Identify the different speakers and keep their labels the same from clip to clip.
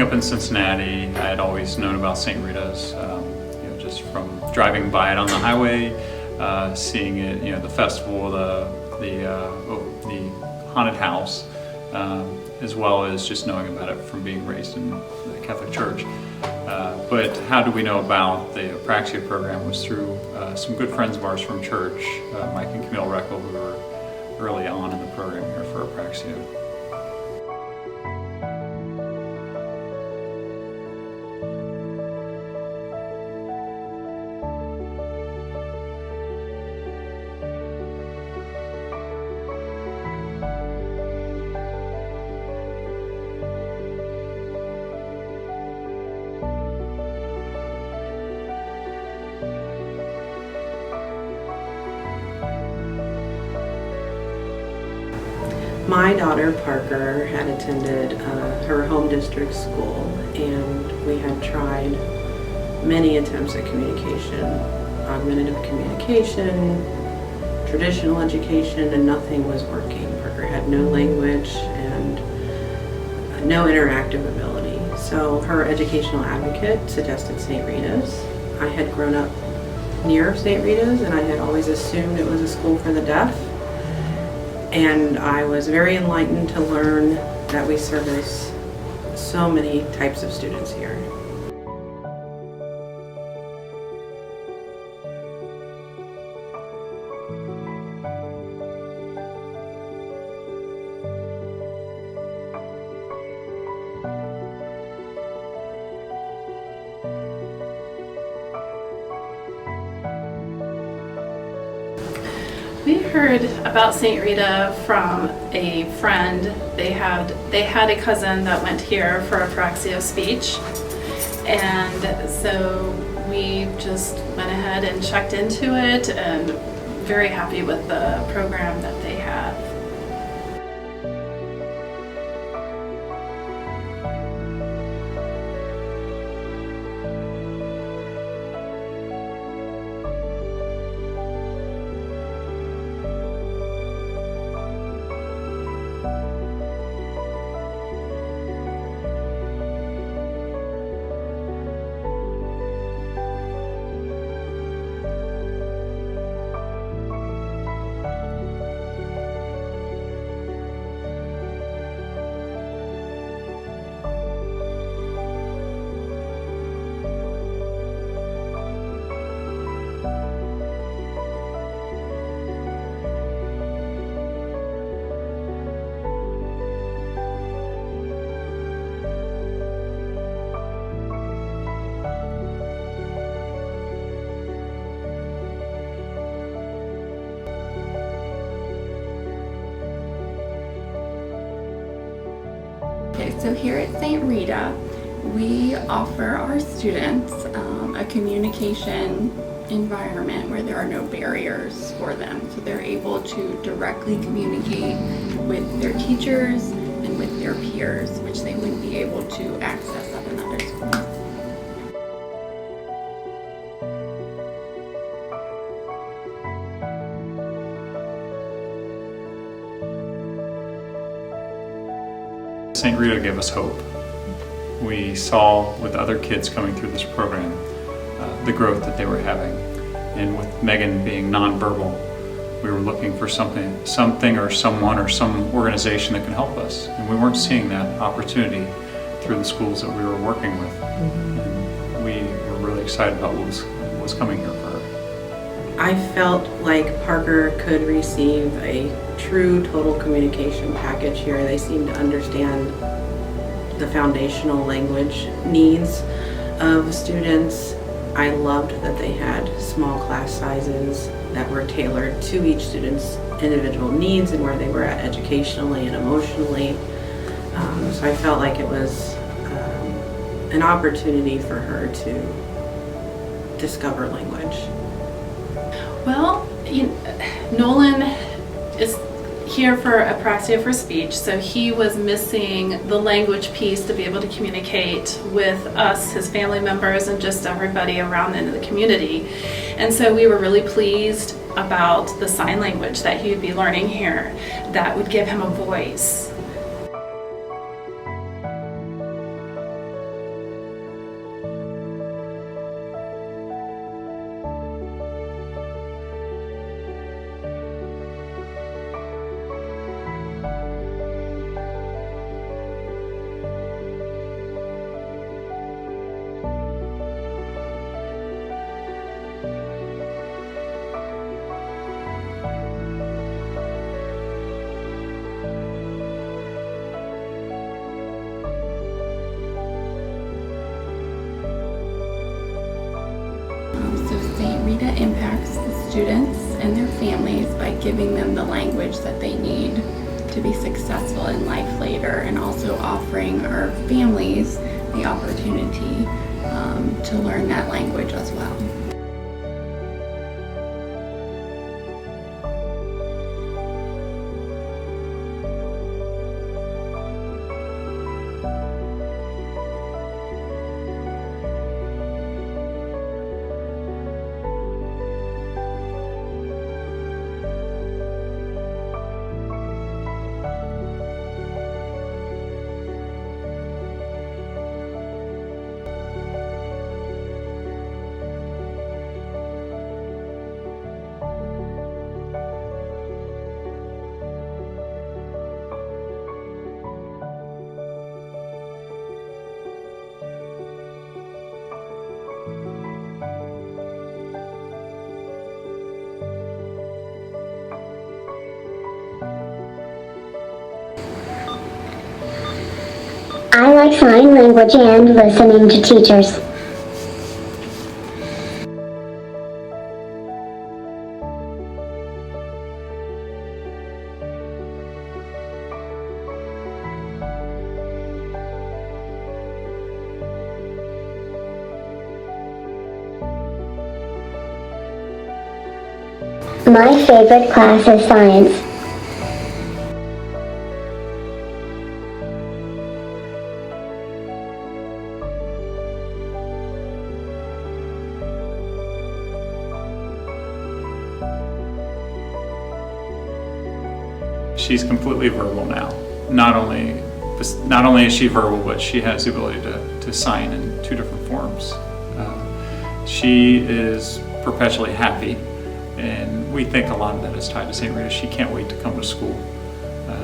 Speaker 1: growing up in Cincinnati, I had always known about St. Rita's, just from driving by it on the highway, seeing it, the festival, the haunted house, as well as just knowing about it from being raised in the Catholic Church. But how do we know about the Apraxia program was through some good friends of ours from church, Mike and Camille Reckel, who were early on in the program here for Apraxia.
Speaker 2: My daughter Parker had attended her home district school, and we had tried many attempts at communication, augmentative communication, traditional education, and nothing was working. Parker had no language and no interactive ability. So her educational advocate suggested St. Rita's. I had grown up near St. Rita's, and I had always assumed it was a school for the deaf. And I was very enlightened to learn that we service so many types of students here.
Speaker 3: We heard about St. Rita from a friend. They had a cousin that went here for Apraxia speech, and so we just went ahead and checked into it, and very happy with the program that they have.
Speaker 4: Okay, so here at St. Rita, we offer our students a communication environment where there are no barriers for them. So they're able to directly communicate with their teachers and with their peers, which they wouldn't be able to access at another school.
Speaker 1: St. Rita gave us hope. We saw with other kids coming through this program the growth that they were having. And with Megan being nonverbal, we were looking for something or someone or some organization that can help us. And we weren't seeing that opportunity through the schools that we were working with. And we were really excited about what was coming here for her.
Speaker 2: I felt like Parker could receive a true total communication package here. They seemed to understand the foundational language needs of students. I loved that they had small class sizes that were tailored to each student's individual needs and where they were at educationally and emotionally. So I felt like it was an opportunity for her to discover language.
Speaker 3: Well, Nolan is here for Apraxia for speech, so he was missing the language piece to be able to communicate with us, his family members, and just everybody around in the community. And so we were really pleased about the sign language that he would be learning here that would give him a voice.
Speaker 4: students and their families by giving them the language that they need to be successful in life later, and also offering our families the opportunity to learn that language as well.
Speaker 5: I like sign language and listening to teachers. My favorite class is science.
Speaker 1: She's completely verbal now. Not only is she verbal, but she has the ability to sign in 2 different forms. She is perpetually happy, and we think a lot of that is tied to St. Rita. She can't wait to come to school.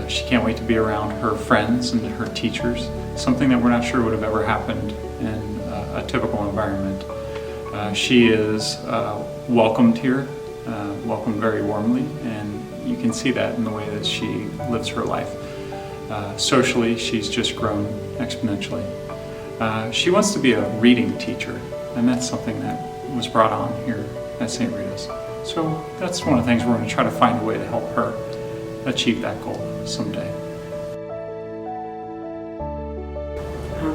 Speaker 1: She can't wait to be around her friends and her teachers, something that we're not sure would have ever happened in a typical environment. She is welcomed here, welcomed very warmly, and you can see that in the way that she lives her life. Socially, she's just grown exponentially. She wants to be a reading teacher, and that's something that was brought on here at St. Rita's. So that's one of the things we're going to try to find a way to help her achieve that goal someday.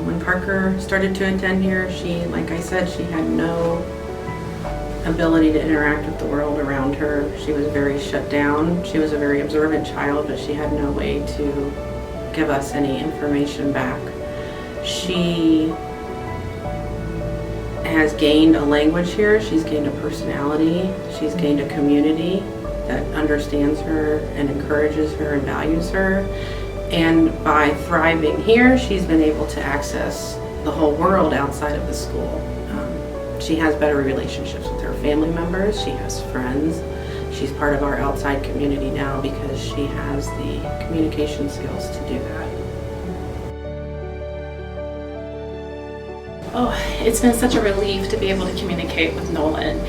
Speaker 2: When Parker started to attend here, like I said, she had no ability to interact with the world around her. She was very shut down. She was a very observant child, but she had no way to give us any information back. She has gained a language here. She's gained a personality. She's gained a community that understands her and encourages her and values her. And by thriving here, she's been able to access the whole world outside of the school. She has better relationships with her family members. She has friends. She's part of our outside community now because she has the communication skills to do that.
Speaker 3: Oh, it's been such a relief to be able to communicate with Nolan.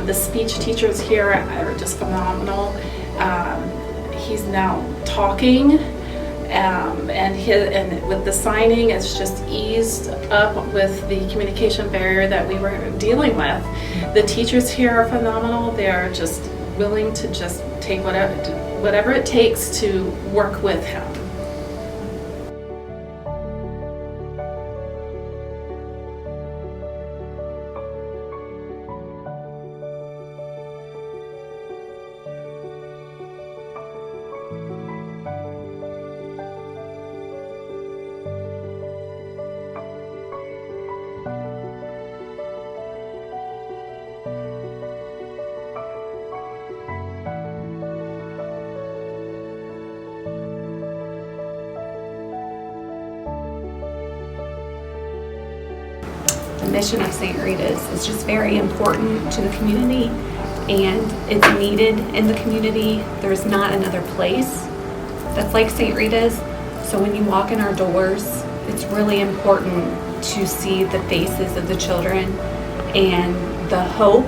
Speaker 3: The speech teachers here are just phenomenal. He's now talking, and with the signing, it's just eased up with the communication barrier that we were dealing with. The teachers here are phenomenal. They're just willing to just take whatever it takes to work with him.
Speaker 6: The mission of St. Rita's is just very important to the community, and it's needed in the community. There's not another place that's like St. Rita's. So when you walk in our doors, it's really important to see the faces of the children and the hope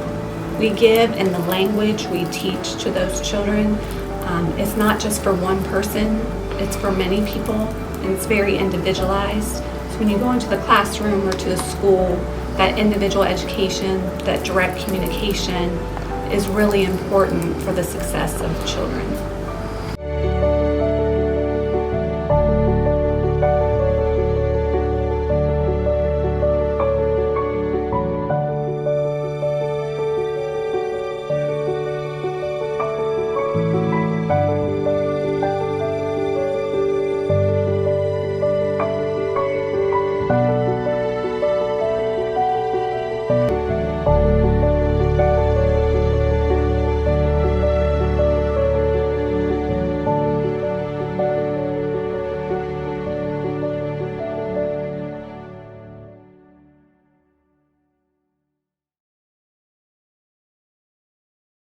Speaker 6: we give and the language we teach to those children. It's not just for one person, it's for many people, and it's very individualized. So when you go into the classroom or to the school, that individual education, that direct communication is really important for the success of children.